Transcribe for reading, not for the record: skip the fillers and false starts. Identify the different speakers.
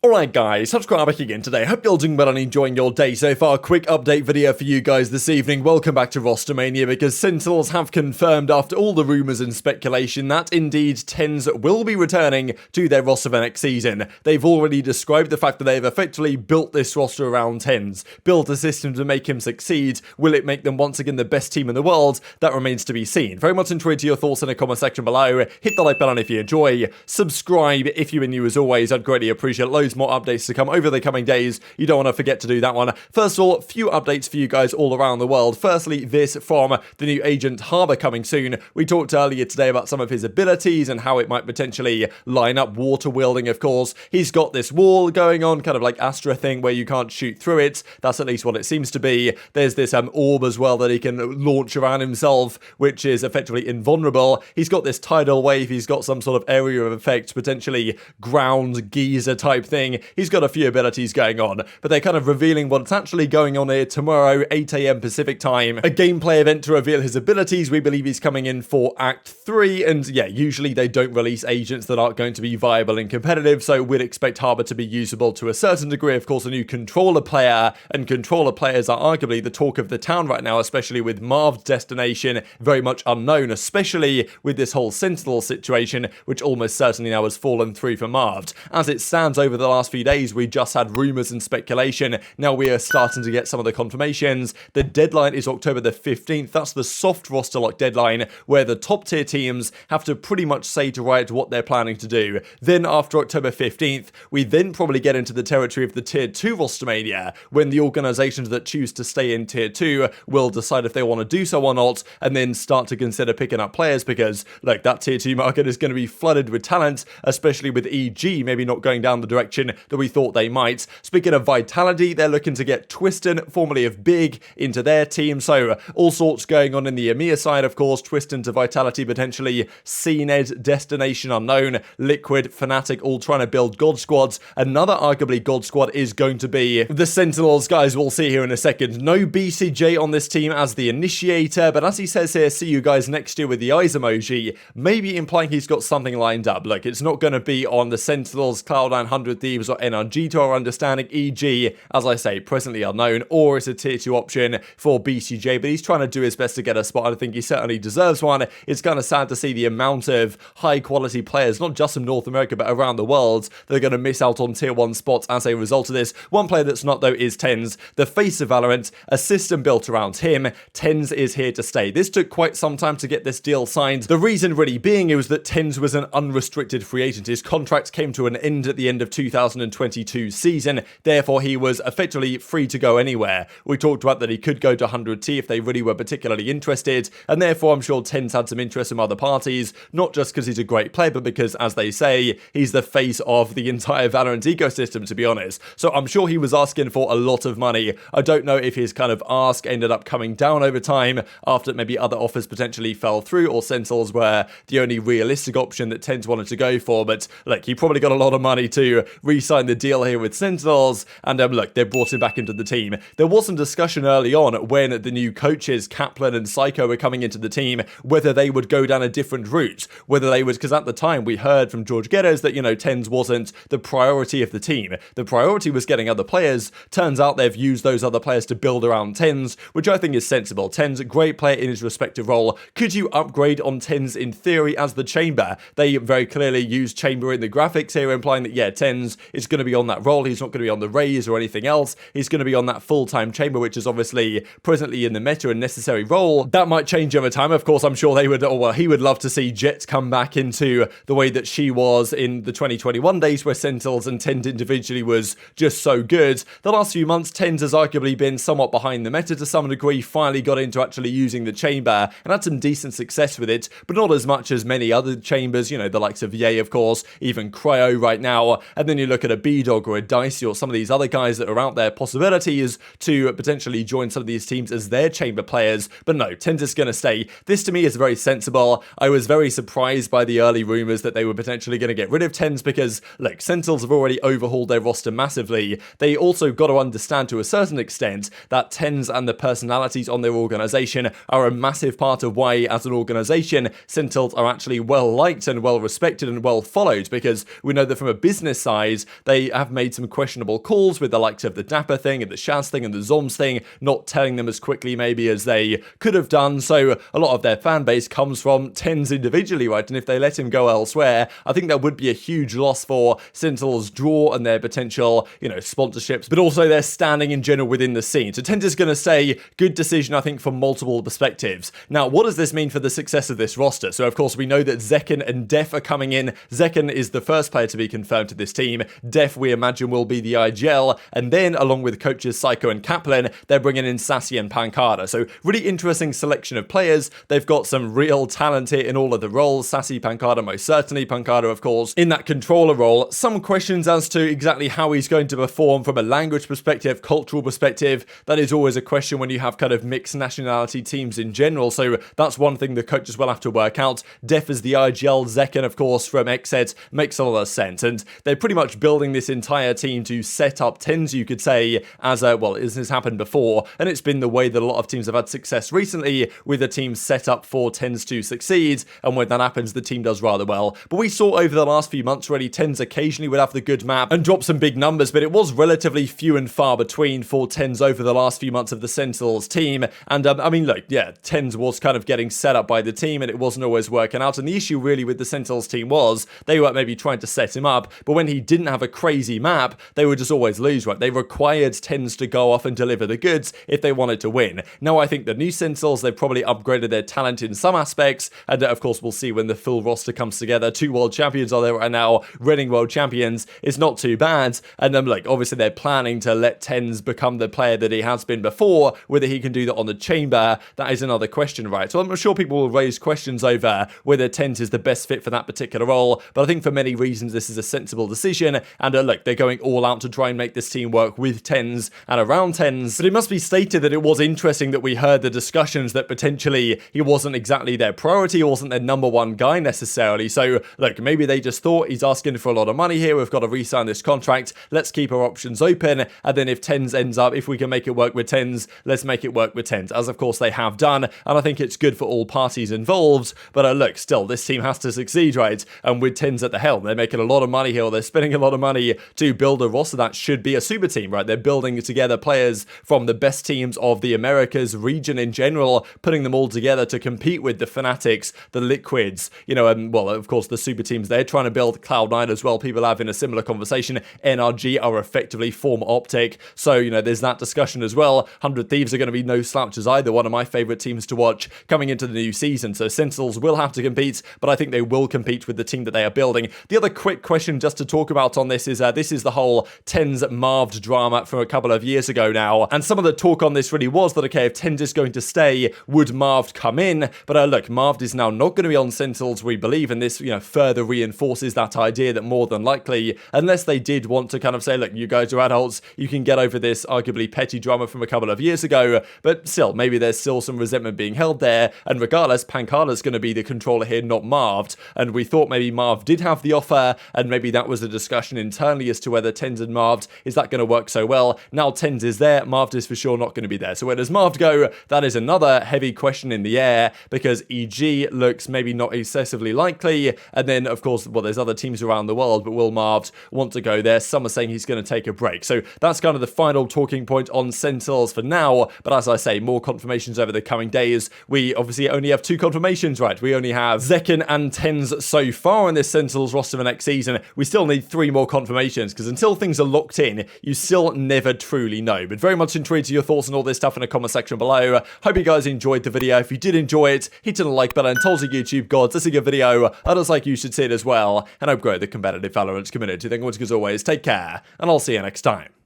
Speaker 1: Alright guys, subscribe back again today. Hope you're all doing well and enjoying your day so far. Quick update video for you guys this evening. Welcome back to rostermania, because Sentinels have confirmed after all the rumours and speculation that indeed TenZ will be returning to their roster for next season. They've already described the fact that they've effectively built this roster around TenZ, built a system to make him succeed. Will it make them once again the best team in the world? That remains to be seen. Very much enjoyed your thoughts in the comment section below. Hit the like button if you enjoy. Subscribe if you are new as always. I'd greatly appreciate loads more updates to come over the coming days. You don't want to forget to do that one. First of all, a few updates for you guys all around the world. Firstly, this from the new agent Harbor coming soon. We talked earlier today about some of his abilities and how it might potentially line up water wielding, of course. He's got this wall going on, kind of like Astra thing where you can't shoot through it. That's at least what it seems to be. There's this orb as well that he can launch around himself, which is effectively invulnerable. He's got this tidal wave. He's got some sort of area of effect, potentially ground geyser type thing. He's got a few abilities going on, but they're kind of revealing what's actually going on here tomorrow, 8 AM Pacific time. A gameplay event to reveal his abilities. We believe he's coming in for Act 3, and yeah, usually they don't release agents that aren't going to be viable and competitive, so we'd expect Harbor to be usable to a certain degree. Of course, a new controller player, and controller players are arguably the talk of the town right now, especially with Marv's destination very much unknown, especially with this whole Sentinel situation, which almost certainly now has fallen through for Marv. As it stands, over the last few days, we just had rumours and speculation. Now we are starting to get some of the confirmations. The deadline is October the 15th. That's the soft roster lock deadline, where the top tier teams have to pretty much say to Riot what they're planning to do. Then after October 15th, we then probably get into the territory of the tier 2 rostermania, when the organisations that choose to stay in tier 2 will decide if they want to do so or not, and then start to consider picking up players, because look, that tier 2 market is going to be flooded with talent, especially with EG maybe not going down the direction that we thought they might. Speaking of Vitality, they're looking to get Twiston, formerly of Big, into their team, so all sorts going on in the EMEA side, of course. Twiston to Vitality potentially, cNed, Destination Unknown, Liquid, Fnatic, all trying to build God Squads. Another arguably God Squad is going to be the Sentinels, guys. We'll see here in a second. No BCJ on this team as the initiator, but as he says here, see you guys next year with the eyes emoji, maybe implying he's got something lined up. Look, it's not going to be on the Sentinels, Cloud9, 100 Thieves, or NRG to our understanding. EG, as I say, presently unknown, or it's a tier 2 option for BCJ, but he's trying to do his best to get a spot, and I think he certainly deserves one. It's kind of sad to see the amount of high quality players, not just from North America, but around the world, that are going to miss out on tier 1 spots as a result of this. One player that's not, though, is TenZ, the face of VALORANT, a system built around him. TenZ is here to stay. This took quite some time to get this deal signed. The reason really being it was that TenZ was an unrestricted free agent. His contract came to an end at the end of 2022 season, therefore he was effectively free to go anywhere. We talked about that he could go to 100T if they really were particularly interested, and therefore I'm sure TenZ had some interest from other parties, not just because he's a great player, but because, as they say, he's the face of the entire Valorant ecosystem, to be honest. So I'm sure he was asking for a lot of money. I don't know if his kind of ask ended up coming down over time after maybe other offers potentially fell through, or Sentinels were the only realistic option that TenZ wanted to go for, but look, he probably got a lot of money to re-sign the deal here with Sentinels, and look, they brought him back into the team. There was some discussion early on when the new coaches, Kaplan and Psycho, were coming into the team, whether they would go down a different route, whether they would, because at the time we heard from George Geddes that, you know, TenZ wasn't the priority of the team. The priority was getting other players. Turns out they've used those other players to build around TenZ, which I think is sensible. TenZ, great player in his respective role. Could you upgrade on TenZ in theory as the Chamber? They very clearly use Chamber in the graphics here, implying that, yeah, TenZ is going to be on that role. He's not going to be on the Raze or anything else. He's going to be on that full-time Chamber, which is obviously presently in the meta and necessary role. That might change over time. Of course, I'm sure they would, or well, he would love to see Jett come back into the way that she was in the 2021 days, where Sentinels and TenZ individually was just so good. The last few months, TenZ has arguably been somewhat behind the meta to some degree, finally got into actually using the Chamber and had some decent success with it, but not as much as many other Chambers, you know, the likes of Ye, of course, even Cryo right now, and then you look at a B-Dog or a Dicey or some of these other guys that are out there, possibilities to potentially join some of these teams as their Chamber players, but no, TenZ is going to stay. This to me is very sensible. I was very surprised by the early rumours that they were potentially going to get rid of TenZ, because, look, Sentinels have already overhauled their roster massively. They also got to understand to a certain extent that TenZ and the personalities on their organisation are a massive part of why, as an organisation, Sentinels are actually well liked and well respected and well followed, because we know that from a business side, guys, they have made some questionable calls with the likes of the dapr thing and the Shaz thing and the zoms thing, not telling them as quickly maybe as they could have done. So a lot of their fan base comes from TenZ individually, right? And if they let him go elsewhere, I think that would be a huge loss for Sentinels' draw and their potential, sponsorships, but also their standing in general within the scene. So TenZ is going to say, good decision, I think, from multiple perspectives. Now, what does this mean for the success of this roster? So, of course, we know that zyppan and Dephh are coming in. zyppan is the first player to be confirmed to this team. Dephh, we imagine, will be the IGL. And then, along with coaches Hiko and Kaplan, they're bringing in Sassy and Pancada. So, really interesting selection of players. They've got some real talent here in all of the roles. Sassy, Pancada, most certainly. Pancada, of course, in that controller role. Some questions as to exactly how he's going to perform from a language perspective, cultural perspective. That is always a question when you have kind of mixed nationality teams in general. So that's one thing the coaches will have to work out. Dephh is the IGL, zyppan, of course, from cNed, makes a lot of sense. And they're pretty much building this entire team to set up TenZ, you could say, as this has happened before. And it's been the way that a lot of teams have had success recently, with a team set up for TenZ to succeed. And when that happens, the team does rather well. But we saw over the last few months already, TenZ occasionally would have the good map and drop some big numbers, but it was relatively few and far between for TenZ over the last few months of the Sentinels team. And TenZ was kind of getting set up by the team and it wasn't always working out. And the issue really with the Sentinels team was they were maybe trying to set him up, but when he didn't have a crazy map, they would just always lose, right? They required TenZ to go off and deliver the goods if they wanted to win. Now I think the new Sentinels, they've probably upgraded their talent in some aspects, and of course we'll see when the full roster comes together. 2 world champions are there right now, reigning world champions. It's not too bad, and obviously they're planning to let TenZ become the player that he has been before. Whether he can do that on the chamber, that is another question, right? So I'm sure people will raise questions over whether TenZ is the best fit for that particular role, but I think for many reasons this is a sensible decision, and they're going all out to try and make this team work with TenZ and around TenZ. But it must be stated that it was interesting that we heard the discussions that potentially he wasn't exactly their priority, wasn't their number one guy necessarily. So maybe they just thought he's asking for a lot of money here, we've got to re-sign this contract, let's keep our options open, and then if TenZ ends up, if we can make it work with TenZ, let's make it work with TenZ, as of course they have done, and I think it's good for all parties involved. But still, this team has to succeed, right? And with TenZ at the helm, they're making a lot of money here, they're spending a lot of money to build a roster that should be a super team, right? They're building together players from the best teams of the Americas region in general, putting them all together to compete with the Fnatics, the Liquids, and of course the super teams they're trying to build. Cloud9 as well, people have in a similar conversation. NRG are effectively former OpTic, so there's that discussion as well. 100 Thieves are going to be no slouches either, one of my favorite teams to watch coming into the new season. So Sentinels will have to compete, but I think they will compete with the team that they are building. The other quick question just to talk about on this is the whole TenZ Marved drama from a couple of years ago now, and some of the talk on this really was that if TenZ is going to stay, would Marved come in? But Marved is now not going to be on Sentinels, we believe, and this further reinforces that idea that more than likely, unless they did want to kind of say, look, you guys are adults, you can get over this arguably petty drama from a couple of years ago, but still, maybe there's still some resentment being held there, and regardless, Pancada's going to be the controller here, not Marved, and we thought maybe Marved did have the offer, and maybe that was a discussion internally as to whether TenZ and Marved, is that going to work so well? Now TenZ is there, Marved is for sure not going to be there. So where does Marved go? That is another heavy question in the air, because EG looks maybe not excessively likely, and then of course, there's other teams around the world, but will Marved want to go there? Some are saying he's going to take a break. So that's kind of the final talking point on Sentinels for now, but as I say, more confirmations over the coming days. We obviously only have 2 confirmations, right? We only have zyppan and TenZ so far in this Sentinels roster for next season. We still need 3 more confirmations, because until things are locked in, you still never truly know. But very much intrigued to your thoughts on all this stuff in the comment section below. Hope you guys enjoyed the video. If you did enjoy it, hit the like button, tell us YouTube gods, this is a good video. Others like you should see it as well, and I've grown the competitive Valorant community. Thank you as always, take care, and I'll see you next time.